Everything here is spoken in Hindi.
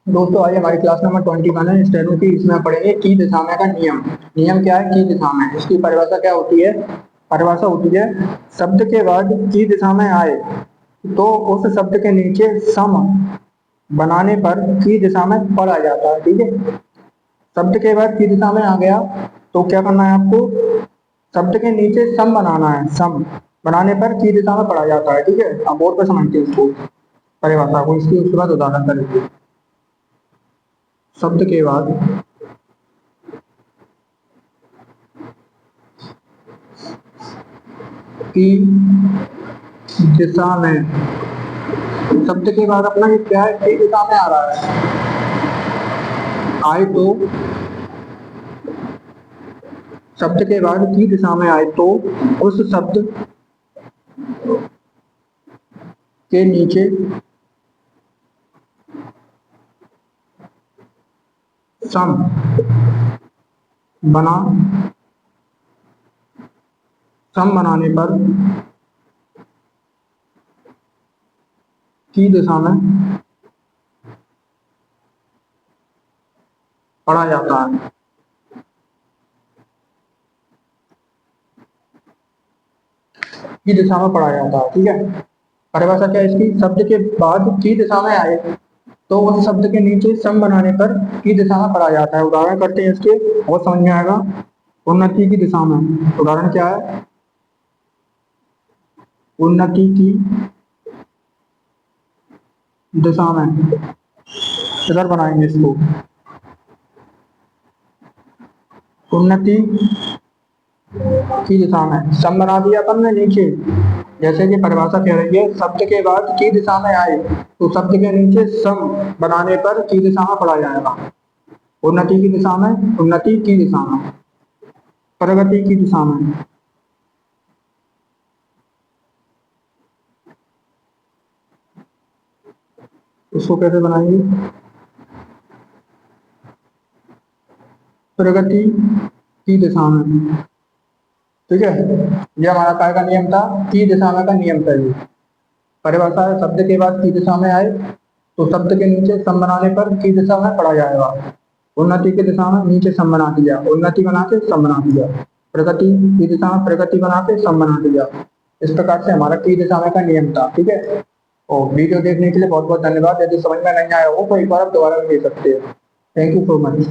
दोस्तों आइए हमारी क्लास नंबर 21 है स्टेनो की। इसमें पढ़ेंगे की दिशा में का नियम। नियम क्या है की दिशा में? इसकी परिभाषा क्या होती है? परिभाषा होती है शब्द के बाद की दिशा में आए तो उस शब्द के नीचे सम बनाने पर की दिशा में पढ़ा जाता है। ठीक है, शब्द के बाद की दिशा में आ गया तो क्या करना है आपको? शब्द के नीचे सम बनाना है। सम बनाने पर की दिशा में पढ़ा जाता है। ठीक है, आप बोर्ड पर समझते हैं इसको परिभाषा को। इसकी उसके बाद उदाहरण करेंगे। शब्द के बाद की दिशा में, शब्द के बाद अपना ये क्या है? की दिशा में आ रहा है, आए तो शब्द के बाद की दिशा में आए तो उस शब्द के नीचे सम बना सम बनाने पर की दिशा में पढ़ा जाता है। की दिशा में पढ़ा जाता है। ठीक है, परिभाषा क्या है इसकी? शब्द के बाद की दिशा में आए तो उस शब्द के नीचे सम बनाने पर की दिशा में पढ़ा जाता है। उदाहरण करते हैं इसके और समझ में आएगा। उन्नति की दिशा में, उदाहरण क्या है? उन्नति की दिशा में, इधर बनाएंगे इसको। उन्नति की दिशा में सम बना दिया अपन ने नीचे। जैसे कि परिभाषा कह रही है शब्द के बाद की दिशा में आए तो शब्द के नीचे सम बनाने पर की दिशा में पढ़ा जाएगा। उन्नति की दिशा में, उन्नति की दिशा में, प्रगति की दिशा में। इसको कैसे बनाएंगे? प्रगति की दिशा में। ठीक है, ये हमारा काय का नियम था? की दिशा में का नियम था ये। परिभाषा है शब्द के बाद की दिशा में आए तो शब्द के नीचे सम बनाने पर की दिशा में पढ़ा जाएगा। उन्नति की दिशा में नीचे सम बना दिया, उन्नति बना के सम बना दिया। प्रगति की दिशा में प्रगति बना के सम बना दिया। इस प्रकार से हमारा की दिशा में का नियम था। ठीक है, और वीडियो देखने के लिए बहुत बहुत धन्यवाद। यदि समझ में नहीं आया हो तो एक बार आप दोबारा भी देख सकते हैं। Thank you so much.